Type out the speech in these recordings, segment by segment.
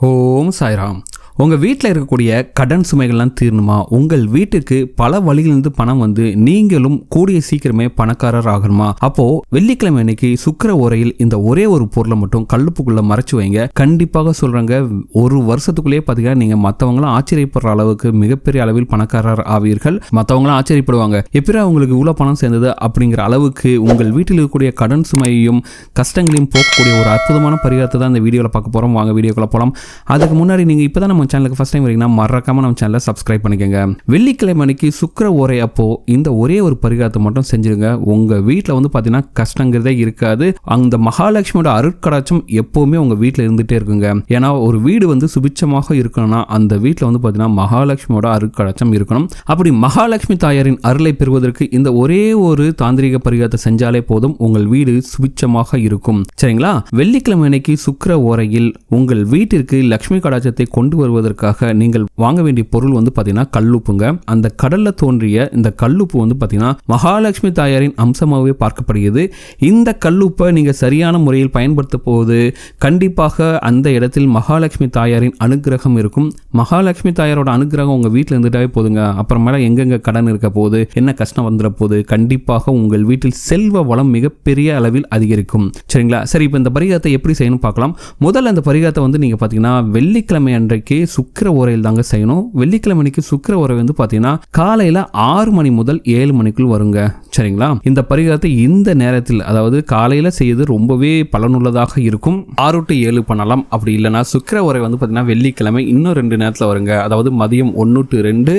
ஓம் சாய்ராம். உங்கள் வீட்டில் இருக்கக்கூடிய கடன் சுமைகள்லாம் தீரணுமா? உங்கள் வீட்டுக்கு பல வழிகளிலிருந்து பணம் வந்து நீங்களும் கூடிய சீக்கிரமே பணக்காரர் ஆகணுமா? அப்போ வெள்ளிக்கிழமை அன்னைக்கு சுக்கிர ஓரையில் இந்த ஒரே ஒரு பொருளை மட்டும் கல்லுப்புக்குள்ள மறைச்சு வைங்க. கண்டிப்பாக சொல்றாங்க, ஒரு வருஷத்துக்குள்ளேயே பார்த்தீங்கன்னா நீங்க மற்றவங்களாம் ஆச்சரியப்படுற அளவுக்கு மிகப்பெரிய அளவில் பணக்காரர் ஆவீர்கள். மற்றவங்களாம் ஆச்சரியப்படுவாங்க, எப்படி அவங்களுக்கு இவ்வளோ பணம் சேர்ந்தது அப்படிங்கிற அளவுக்கு உங்கள் வீட்டில் இருக்கக்கூடிய கடன் சுமையையும் கஷ்டங்களையும் போக்கக்கூடிய ஒரு அற்புதமான பரிகாரத்தை தான் இந்த வீடியோவில் பார்க்க போறோம். வாங்க வீடியோக்குள்ள போகலாம். அதுக்கு முன்னாடி நீங்க இப்பதான் நம்ம சேனலுக்கு ஃபர்ஸ்ட் டைம் வரீங்கன்னா மறக்காம நம்ம சேனலை சப்ஸ்கிரைப் பண்ணிக்கோங்க. வெள்ளிக்கிழமை அன்னைக்கு சுக்கிர ஓரை அப்போ இந்த ஒரே ஒரு பரிகாரத்தை மட்டும் செஞ்சிருங்க. உங்க வீட்டில் வந்து பார்த்தீங்கன்னா கஷ்டங்கிறதே இருக்காது. அந்த மகாலட்சுமியோட அருட்கடாட்சம் எப்பவுமே உங்க வீட்டில் இருந்துட்டே இருக்குங்க. ஏன்னா ஒரு வீடு வந்து சுபிட்சமாக இருக்கணும்னா அந்த வீட்டில் வந்து பார்த்தீங்கன்னா மகாலட்சுமியோட அருட்கடாட்சம் இருக்கணும். அப்படி மகாலட்சுமி தாயாரின் அருளை பெறுவதற்கு இந்த ஒரே ஒரு தாந்திரிக பரிகாரத்தை செஞ்சாலே போதும், உங்கள் வீடு சுபிட்சமாக இருக்கும். சரிங்களா? வெள்ளிக்கிழமை அன்னைக்கு சுக்கிர ஓரையில் உங்கள் வீட்டிற்கு லட்சுமி கடாட்சத்தை கொண்டு வருவதற்காக நீங்கள் வாங்க வேண்டிய பொருள் வந்து பார்த்தீங்கன்னா கல்லுப்புங்க. அந்த கடல்ல தோன்றிய இந்த கல்லுப்பு வந்து பார்த்தீங்கன்னா மகாலட்சுமி தாயாரின் அம்சமாகவே பார்க்கப்படுகிறது. இந்த கல்லுப்பை நீங்க சரியான முறையில் பயன்படுத்த போது கண்டிப்பாக அந்த இடத்தில் மகாலட்சுமி தாயாரின் அனுகிரகம் இருக்கும். மகாலட்சுமி தாயாரோட அனுகிரகம் உங்க வீட்டில் இருந்துட்டாவே போதுங்க. அப்புறமேல எங்கெங்க கடன் இருக்க போது, என்ன கஷ்டம் வந்துட போது, கண்டிப்பாக உங்கள் வீட்டில் செல்வ வளம் மிகப்பெரிய அளவில் அதிகரிக்கும். சரிங்களா? சரி, இப்போ இந்த பரிகாரத்தை எப்படி செய்யணும் பார்க்கலாம். முதல்ல அந்த பரிகாரத்தை வந்து நீங்க பார்த்தீங்கன்னா வெள்ளிக்கிழமை அன்றைக்கு சுக்கிர ஓரையில் தாங்க செய்யணும். வெள்ளிக்கிழமைக்கு சுக்கிர ஓரை வந்து பார்த்தீங்கன்னா காலையில் 6 மணி முதல் 7 மணிக்குள் வருங்க. சரிங்களா? இந்த பரிகாரத்தை இந்த நேரத்தில், அதாவது காலையில் செய்வது ரொம்பவே பலனுள்ளதாக இருக்கும். 6 to 7 பண்ணலாம். அப்படி இல்லைன்னா சுக்கிர ஓரை வந்து பார்த்தீங்கன்னா வெள்ளிக்கிழமை இன்னும் 2 நேரத்தில் வருங்க. அதாவது மதியம் 1 to 2,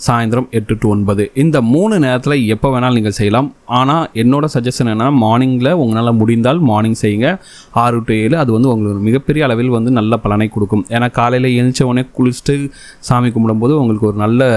சாயந்தரம் 8 to 9. இந்த 3 நேரத்தில் எப்போ வேணாலும் நீங்கள் செய்யலாம். ஆனால் என்னோட சஜஷன் என்ன, மார்னிங்கில் உங்களால் முடிந்தால் மார்னிங் செய்யுங்க. 6 to 7 அது வந்து உங்களுக்கு மிகப்பெரிய அளவில் வந்து நல்ல பலனை கொடுக்கும். ஏன்னா காலையில் எழுந்த உடனே குளிச்சுட்டு சாமி கும்பிடும்போது உங்களுக்கு ஒரு நல்ல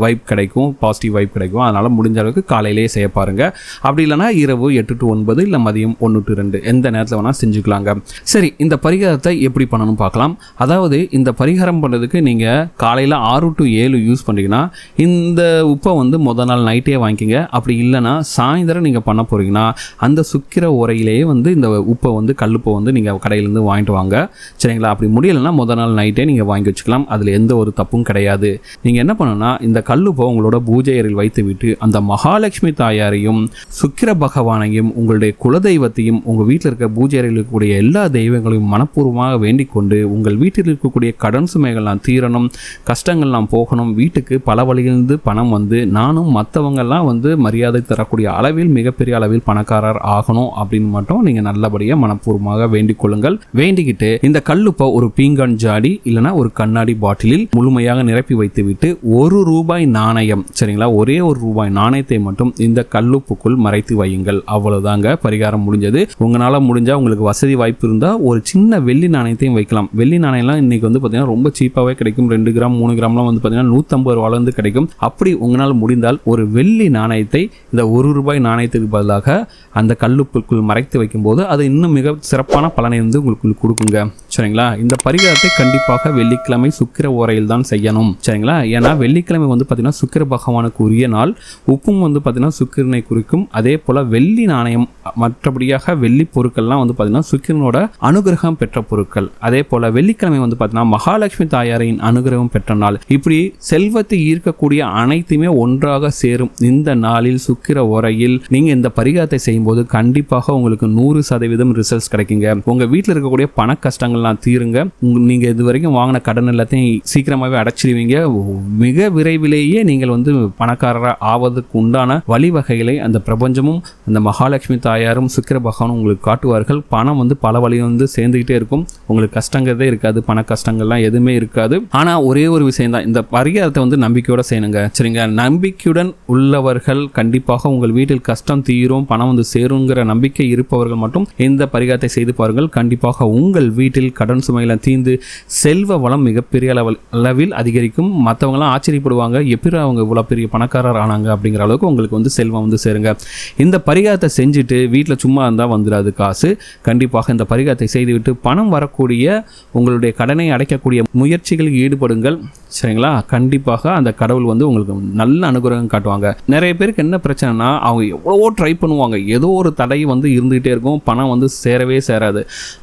வைப் கிடைக்கும், பாசிட்டிவ் வைப் கிடைக்கும். அதனால் முடிஞ்ச அளவுக்கு காலையிலேயே செய்ய பாருங்கள். அப்படி இல்லைனா இரவு 8 to 9 இல்லை மதியம் 1 to 2 எந்த நேரத்தில் வேணால் செஞ்சுக்கலாங்க. சரி, இந்த பரிகாரத்தை எப்படி பண்ணணும் பார்க்கலாம். அதாவது இந்த பரிகாரம் பண்ணுறதுக்கு நீங்கள் காலையில் 6 to 7 யூஸ் பண்ணுறீங்கன்னா இந்த உப்பை வந்து முதல் நாள் நைட்டே வாங்கிக்கிங்க. அப்படி இல்லைனா சாயந்தரம் நீங்கள் பண்ண போகிறீங்கன்னா அந்த சுக்கிர உரையிலேயே வந்து இந்த உப்பை வந்து கல்லுப்பை வந்து நீங்கள் கடையிலேருந்து வாங்கிட்டு வாங்க. சரிங்களா? அப்படி முடியலைன்னா முதல் நாள் நைட்டே நீங்கள் வாங்கி வச்சுக்கலாம். அதில் எந்த ஒரு தப்பும் கிடையாது. நீங்கள் என்ன பண்ணணும்னா இந்த கல்லுப்பை உங்களோட பூஜை அறையில் வைத்து விட்டு அந்த மகாலட்சுமி தாயாரையும் சுக்கிர பகவானையும் உங்களுடைய குலதெய்வத்தையும் உங்கள் வீட்டில் இருக்க பூஜை அறையில் இருக்கக்கூடிய எல்லா தெய்வங்களையும் மனப்பூர்வமாக வேண்டிக் கொண்டு உங்கள் வீட்டில் இருக்கக்கூடிய கடன் சுமைகள்லாம் தீரணும், கஷ்டங்கள்லாம் போகணும், வீட்டுக்கு பல வழியிலிருந்து பணம் வந்து நானும் மற்றவங்கெல்லாம் வந்து மரியாதை தரக்கூடிய அளவில் மிகப்பெரிய அளவில் பணக்காரர் ஆகணும் அப்படின்னு மட்டும் நீங்கள் நல்லபடியாக மனப்பூர்வமாக வேண்டிக் கொள்ளுங்கள். வேண்டிக்கிட்டு இந்த கல்லுப்பை ஒரு பீங்கான் ஜாடி இல்லைனா ஒரு கண்ணாடி பாட்டிலில் முழுமையாக நிரப்பி வைத்து விட்டு ₹1 நாணயம், சரிங்களா, ஒரே ₹1 நாணயத்தை மட்டும் இந்த கல்லுப்புக்குள் மறைத்து வையுங்கள். அவ்வளவுதாங்க, பரிகாரம் முடிஞ்சது. உங்களால் முடிஞ்சால் உங்களுக்கு வசதி வாய்ப்பு இருந்தால் ஒரு சின்ன வெள்ளி நாணயத்தையும் வைக்கலாம். வெள்ளி நாணயம்லாம் இன்னைக்கு வந்து பார்த்தீங்கன்னா ரொம்ப சீப்பாகவே கிடைக்கும். 2 கிராம் 3 கிராம்லாம் வந்து பார்த்தீங்கன்னா ₹150 கிடைக்கும். அப்படி உங்களால் முடிந்தால் ஒரு வெள்ளி நாணயத்தை இந்த ₹1 நாணயத்துக்கு பதிலாக அந்த கல்லுப்புக்குள் மறைத்து வைக்கும்போது அது இன்னும் மிக சிறப்பான பலனை வந்து உங்களுக்கு கொடுக்குங்க. சரிங்களா? இந்த பரிகாரத்தை கண்டிப்பாக வெள்ளிக்கிழமை சுக்கிர ஓரையில் தான் செய்யணும். சரிங்களா? ஏன்னா வெள்ளிக்கிழமை வந்து பார்த்தீங்கன்னா சுக்கிர பகவானுக்கு உரிய நாள். உப்பும் வந்து பார்த்தீங்கன்னா சுக்கிரனை குறிக்கும். அதே போல வெள்ளி நாணயம், மற்றபடியாக வெள்ளி பொருட்கள்லாம் வந்து பார்த்தீங்கன்னா சுக்கிரனோட அனுகிரகம் பெற்ற பொருட்கள். அதே போல வெள்ளிக்கிழமை வந்து பார்த்தீங்கன்னா மகாலட்சுமி தாயாரின் அனுகிரகம் பெற்ற நாள். இப்படி செல்வத்தை ஈர்க்கக்கூடிய அனைத்துமே ஒன்றாக சேரும் இந்த நாளில் சுக்கிர ஓரையில் நீங்க இந்த பரிகாரத்தை செய்யும்போது கண்டிப்பாக உங்களுக்கு 100% ரிசல்ட்ஸ் கிடைக்குங்க. உங்க வீட்டில் இருக்கக்கூடிய பண கஷ்டங்கள்லாம் தீருங்க. நீங்க இதுவரைக்கும் வாங்கின கடன் எல்லாத்தையும் சீக்கிரமாகவே அடைச்சிடுவீங்க. மிக விரைவிலேயே நீங்கள் வந்து பணக்காரராக ஆவதற்கு உண்டான வழிவகைகளை அந்த பிரபஞ்சமும் அந்த மகாலட்சுமி தாயாரும் சுக்கிர பகவானும் உங்களுக்கு காட்டுவார்கள். பணம் வந்து பல வழியில் வந்து சேர்ந்துகிட்டே இருக்கும். உங்களுக்கு கஷ்டங்கிறதே இருக்காது, பண கஷ்டங்கள்லாம் எதுவுமே இருக்காது. ஆனா ஒரே ஒரு விஷயம் தான், இந்த பரிகாரத்தை வந்து நம்பிக்கையோட செய்யணுங்க. சரிங்க? நம்பிக்கையுடன் உள்ளவர்கள் கண்டிப்பாக உங்கள் வீட்டில் கஷ்டம் தீரும், பணம் வந்து சேருங்கிற நம்பிக்கை இருப்பவர்கள் மட்டும் இந்த பரிகாரத்தை செய்து பாருங்கள். கண்டிப்பாக உங்கள் வீட்டில் கடன் சுமைகளை தீர்ந்து செல்வ வளம் மிகப்பெரிய அளவில் அதிகரிக்கும். மற்றவங்களாம் ஆச்சரியப்படுவாங்க, எப்படி அவங்க இவ்வளோ பெரிய பணக்காரர் ஆனாங்க அப்படிங்கிற அளவுக்கு உங்களுக்கு வந்து செல்வம் வந்து சேருங்க. இந்த பரிகாரத்தை செஞ்சுட்டு வீட்டில் சும்மா இருந்தால் வந்துடாது காசு. கண்டிப்பாக இந்த பரிகாரத்தை செய்துவிட்டு பணம் வரக்கூடிய உங்களுடைய கடனை அடைக்கக்கூடிய முயற்சிகளில் ஈடுபடுங்கள். சரிங்களா? கண்டிப்பாக அந்த கடவுள் வந்து உங்களுக்கு நல்ல அனுகிரகம் காட்டுவாங்க. நிறைய பேருக்கு என்ன பிரச்சனைனா, அவங்க எவ்வளவோ ட்ரை பண்ணுவாங்க, ஏதோ ஒரு தடை வந்து இருந்துகிட்டே இருக்கும், பணம் வந்து சேரவே சேராது.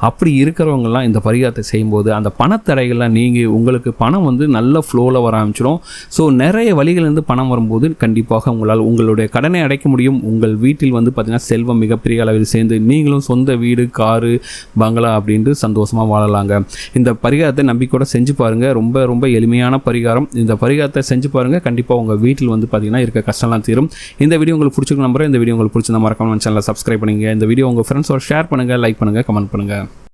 அப்படி இருக்கிறவங்கலாம் இந்த பரிகாரத்தை செய்யும்போது அந்த பணத்தடைகள்லாம் நீங்கி உங்களுக்கு பணம் வந்து நல்ல ஃப்ளோவில் வர ஆரம்பிச்சிடும். ஸோ நிறைய வழிகளிலிருந்து பணம் வரும்போது கண்டிப்பாக உங்களால் உங்களுடைய கடனை அடைக்க முடியும். உங்கள் வீட்டில் வந்து பார்த்திங்கன்னா செல்வம் மிகப்பெரிய அளவில் சேர்ந்து நீங்களும் சொந்த வீடு, காரு, பங்களா அப்படின்ட்டு சந்தோஷமாக வாழலாங்க. இந்த பரிகாரத்தை நம்பிக்கையோட செஞ்சு பாருங்கள். ரொம்ப ரொம்ப எளிமையான பரிகாரம். இந்த பரிகாரத்தை செஞ்சு பாருங்கள். கண்டிப்பாக உங்கள் வீட்டில் வந்து பார்த்திங்கன்னா இருக்க கஷ்டம்லாம் தீரும். இந்த வீடியோ உங்களுக்கு பிடிச்சிருக்க நம்புறேன். இந்த வீடியோ உங்களுக்கு பிடிச்சிருந்தா மறக்காம சேனலை சப்ஸ்கிரைப் பண்ணுங்க. இந்த வீடியோ உங்கள் ஃப்ரெண்ட்ஸோட ஷேர் பண்ணுங்கள், லைக் பண்ணுங்கள், கமெண்ட் பண்ணுங்கள்.